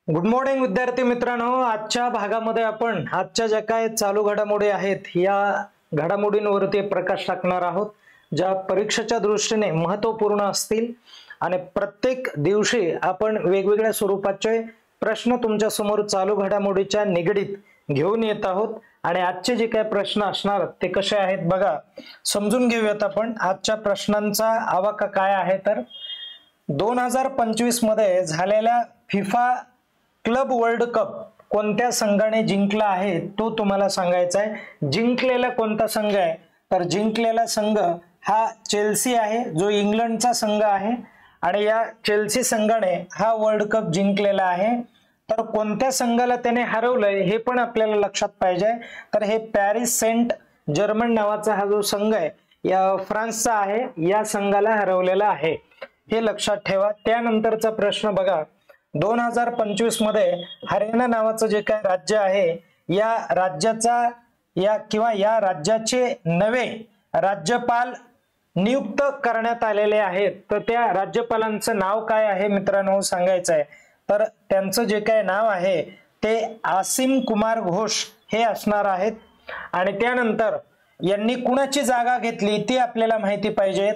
Good morning विद्यार्थी मित्रांनो, आजच्या भागामध्ये आपण आजच्या ज्या काय चालू घडामोडी आहेत या घडामोडींवरती प्रकाश टाकणार आहोत, ज्या परीक्षेच्या दृष्टीने महत्त्वपूर्ण असतील आणि प्रत्येक दिवशी आपण वेगवेगळ्या स्वरूपाचे प्रश्न तुमच्या समोर चालू घडामोडीच्या निगडीत घेऊन येत आहोत। आणि आजचे जे काही प्रश्न असणार ते कसे आहेत बघा, समजून घेऊयात आपण। आजच्या प्रश्नांचा आवाका काय आहे तर 2025 मध्ये झालेल्या फिफा क्लब वर्ल्ड कप कोणत्या संघाने जिंकला आहे तो तुम्हाला सांगायचा आहे। जिंकलेला कोणता संघ आहे तर जिंकलेला संघ हा चेल्सी आहे, जो इंग्लंडचा संघ आहे आणि या चेल्सी संघाने हा वर्ल्ड कप जिंकलेला आहे। तर कोणत्या संघाला त्याने हरवलंय हे पण आपल्याला लक्षात पाहिजे। तर हे पॅरिस सेंट जर्मन नावाचा हा जो संघ आहे या फ्रान्सचा आहे, या संघाला हरवलेला आहे, हे लक्षात ठेवा। त्यानंतरचा प्रश्न बघा, 2025 मध्ये हरियाणा नावाचं जे काय राज्य आहे या राज्याचा या राज्याचे नवे राज्यपाल नियुक्त करण्यात आलेले आहेत। तर त्या राज्यपालांचं नाव काय आहे मित्रांनो सांगायचं आहे। तर त्यांचं जे काय नाव आहे ते आसिम कुमार घोष हे असणार आहेत। आणि त्यानंतर यांनी कुणाची जागा घेतली ती आपल्याला माहिती पाहिजे।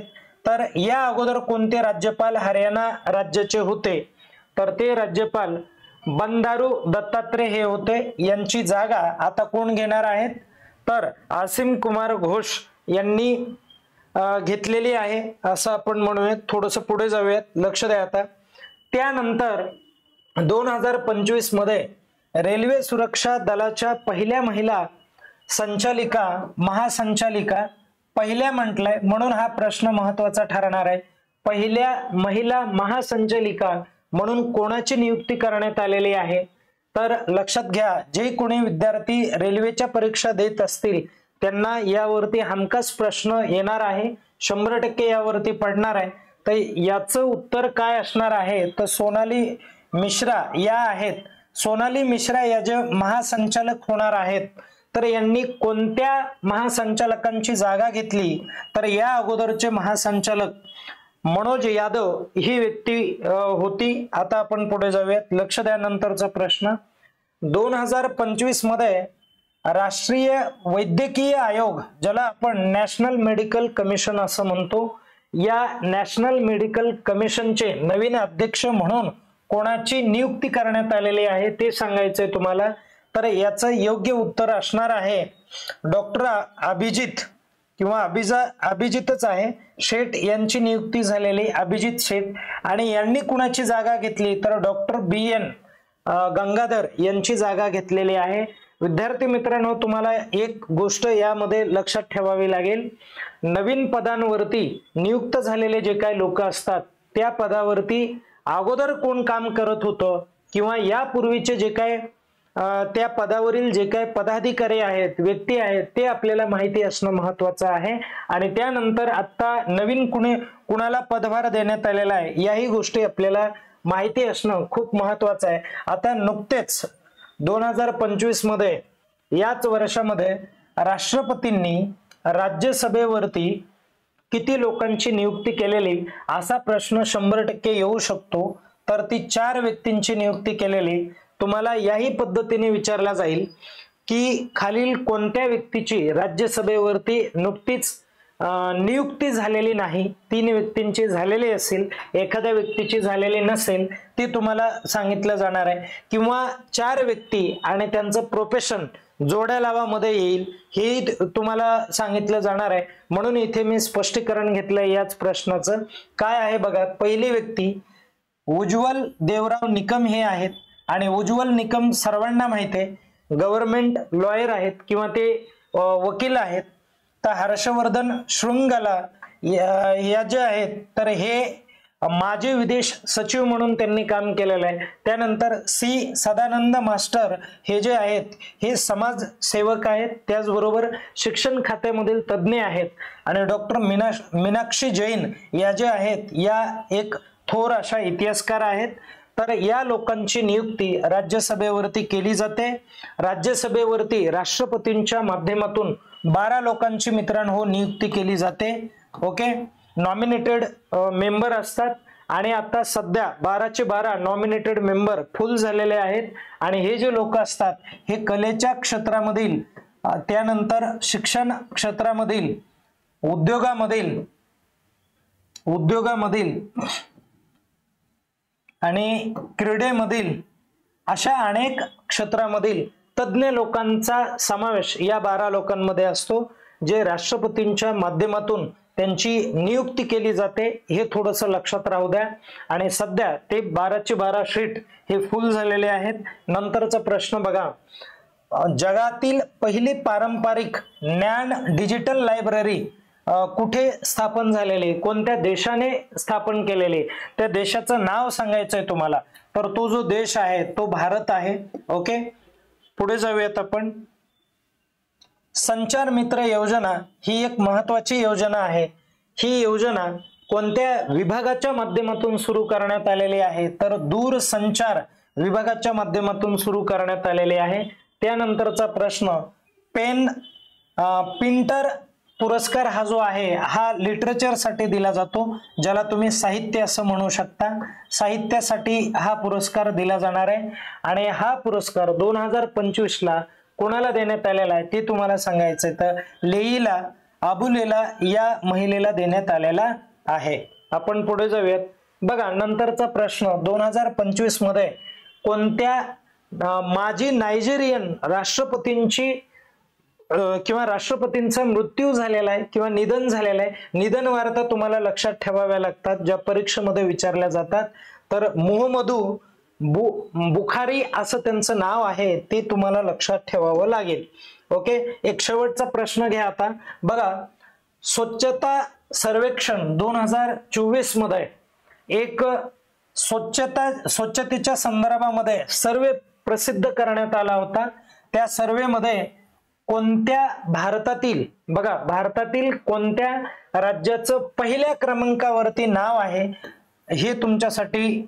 तर या अगोदर कोणते राज्यपाल हरियाणा राज्याचे होते तर ते राज्यपाल बंडारू दत्तात्रय हे होते। यांची जागा आता कोण घेणार आहेत तर आसिम कुमार घोष यांनी घेतलेली आहे असं आपण म्हणूयात। थोडंसं पुढे जाऊयात, लक्ष द्या आता। त्यानंतर 2025 मध्ये रेल्वे सुरक्षा दलाच्या पहिल्या महिला संचालिका महासंचालिका पहिल्या म्हटलंय म्हणून हा प्रश्न महत्त्वाचा ठरणार आहे। पहिल्या महिला महासंचालिका म्हणून कोणाची नियुक्ती करण्यात आलेली आहे तर लक्षात घ्या, जे कोणी विद्यार्थी रेल्वेच्या परीक्षा देत असतील त्यांना यावरती हमखास प्रश्न येणार आहे, 100% यावरती पडणार आहे। तर याचं उत्तर काय असणार आहे तर सोनाली मिश्रा या आहेत। सोनाली मिश्रा या जे महासंचालक होणार आहेत तर यांनी कोणत्या महासंचालकांची जागा घेतली तर या अगोदरचे महासंचालक मनोज यादव ही व्यक्ती होती। आता आपण पुढे जाऊयात, लक्ष द्या नंतरचा प्रश्न। 2025 मध्ये राष्ट्रीय वैद्यकीय आयोग, ज्याला आपण नॅशनल मेडिकल कमिशन असं म्हणतो, या नॅशनल मेडिकल कमिशनचे नवीन अध्यक्ष म्हणून कोणाची नियुक्ती करण्यात आलेली आहे ते सांगायचंय तुम्हाला। तर याचं योग्य उत्तर असणार आहे डॉक्टर अभिजित किंवा अभिजितच आहे शेठ यांची नियुक्ती झालेली, अभिजित शेठ। आणि यांनी कुणाची जागा घेतली तर डॉक्टर BN गंगाधर यांची जागा घेतलेली आहे। विद्यार्थी मित्रांनो, तुम्हाला एक गोष्ट यामध्ये लक्षात ठेवावी लागेल, नवीन पदांवरती नियुक्त झालेले जे काही लोक असतात त्या पदावरती अगोदर कोण काम करत होतं किंवा यापूर्वीचे जे काय त्या पदावरील जे काही पदाधिकारी आहेत, व्यक्ती आहेत, ते आपल्याला माहिती असणं महत्त्वाचं आहे। आणि त्यानंतर आता नवीन कुणाला पदभार देण्यात आलेला आहे याही गोष्टी आपल्याला माहिती असणं खूप महत्त्वाचं आहे। आता नुकतेच 2025 मध्ये याच वर्षामध्ये राष्ट्रपतींनी राज्यसभेवरती किती लोकांची नियुक्ती केलेली असा प्रश्न 100% येऊ शकतो। तर ती 4 व्यक्तींची नियुक्ती केलेली तुम्हाला याही पद्धतीने विचारला जाईल की खालील कोणत्या व्यक्तीची राज्यसभेवरती नुकतीच नियुक्ती झालेली नाही, 3 व्यक्तींची झालेली असेल, एखाद्या व्यक्तीची झालेली नसेल ती तुम्हाला सांगितलं जाणार आहे, किंवा 4 व्यक्ती आणि त्यांचं प्रोफेशन जोड्या लावामध्ये येईल हे तुम्हाला सांगितलं जाणार आहे। म्हणून इथे मी स्पष्टीकरण घेतलंय याच प्रश्नाचं। काय आहे बघा, पहिली व्यक्ती उज्ज्वल देवराव निकम हे आहेत आणि उज्ज्वल निकम सर्वांना माहिती आहे, गव्हर्नमेंट लॉयर आहेत किंवा ते वकील आहेत। तर हर्षवर्धन शृंगला या जे आहेत तर हे माजी विदेश सचिव म्हणून त्यांनी काम केलेलं आहे। त्यानंतर C सदानंद मास्टर हे जे आहेत हे समाजसेवक आहेत, त्याचबरोबर शिक्षण खात्यामधील तज्ज्ञ आहेत। आणि डॉक्टर मीनाक्षी जैन या जे आहेत या एक थोर अशा इतिहासकार आहेत। तर या लोकांची नियुक्ती राज्यसभेवरती केली जाते। राज्यसभेवरती राष्ट्रपतींच्या माध्यमातून 12 लोकांची मित्रांनो नियुक्ती केली जाते। ओके, नॉमिनेटेड मेंबर असतात आणि आता सध्या 12चे 12 नॉमिनेटेड मेंबर फुल झालेले आहेत आणि हे जे लोक असतात हे कलेच्या क्षेत्रामधील, त्यानंतर शिक्षण क्षेत्रामधील, उद्योगामधील आणि क्रीडेमधील अशा अनेक क्षेत्रामधील तज्ञ लोकांचा समावेश या 12 लोकांमध्ये असतो, जे राष्ट्रपतींच्या माध्यमातून त्यांची नियुक्ती केली जाते. हे थोडंसं लक्षात राहू द्या. आणि सध्या ते 12चे 12 शीट हे फुल झालेले आहेत. नंतरचा प्रश्न बघा, जगातील पहिली पारंपरिक ज्ञान डिजिटल लायब्ररी कुठे स्थापन झालेली, कोणत्या देशाने स्थापन केलेली, त्या देशाचं नाव सांगायचंय तुम्हाला. तर तो जो देश आहे तो भारत आहे. ओके, पुढे जाऊयात आपण. संचार मित्र योजना ही एक महत्वाची योजना आहे. ही योजना कोणत्या विभागाच्या माध्यमातून सुरू करण्यात आलेली आहे, तर दूरसंचार विभागाच्या माध्यमातून सुरू करण्यात आलेली आहे. त्यानंतरचा प्रश्न, पिंटर पुरस्कार हा जो आहे हा लिटरेचर साठी दिला जातो, ज्याला तुम्ही साहित्य असं म्हणू शकता. साहित्यासाठी हा पुरस्कार दिला जाणार आहे आणि हा पुरस्कार 2025 ला कोणाला देण्यात आलेला आहे ते तुम्हाला सांगायचंय. तर लेईला अबुलेला या महिलेला देण्यात आलेला आहे. आपण पुढे जाऊयात. बघा, नंतरचा प्रश्न, 2025 मध्ये कोणत्या माजी नायजेरियन राष्ट्रपतींची किंवा राष्ट्रपतींचा मृत्यू झालेला आहे किंवा निधन झालेलं आहे. निधन वार्ता तुम्हाला लक्षात ठेवाव्या लागतात, ज्या परीक्षेमध्ये विचारल्या जातात. तर मुहम्मदू बुखारी असं त्यांचं नाव आहे, ते तुम्हाला लक्षात ठेवावं लागेल. ओके, एक शेवटचा प्रश्न घ्या आता. बघा, स्वच्छता सर्वेक्षण 2024 मध्ये एक स्वच्छतेच्या संदर्भामध्ये सर्वे प्रसिद्ध करण्यात आला होता. त्या सर्वे मध्ये कोणत्या भारतातील कोणत्या राज्याचं पहिल्या क्रमांकावरती नाव आहे हे तुमच्यासाठी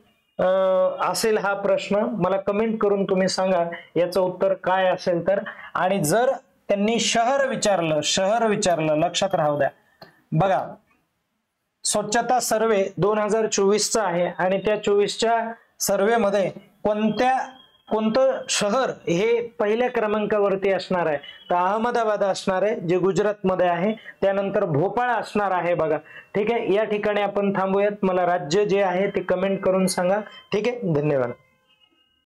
असेल हा प्रश्न. मला कमेंट करून तुम्ही सांगा याचं उत्तर काय असेल तर. आणि जर त्यांनी शहर विचारलं लक्षात राहू द्या. बघा, स्वच्छता सर्वे 2024 चा आहे आणि त्या 24च्या सर्वे मध्ये कोणतं शहर हे पहिल्या क्रमांकावरती असणार आहे, तर अहमदाबाद असणार आहे, जे गुजरात मध्ये आहे. त्यानंतर भोपाळ असणार आहे. बघा, ठीक आहे. या ठिकाणी आपण थांबूयात. मला राज्य जे आहे ते कमेंट करून सांगा. ठीक आहे, धन्यवाद.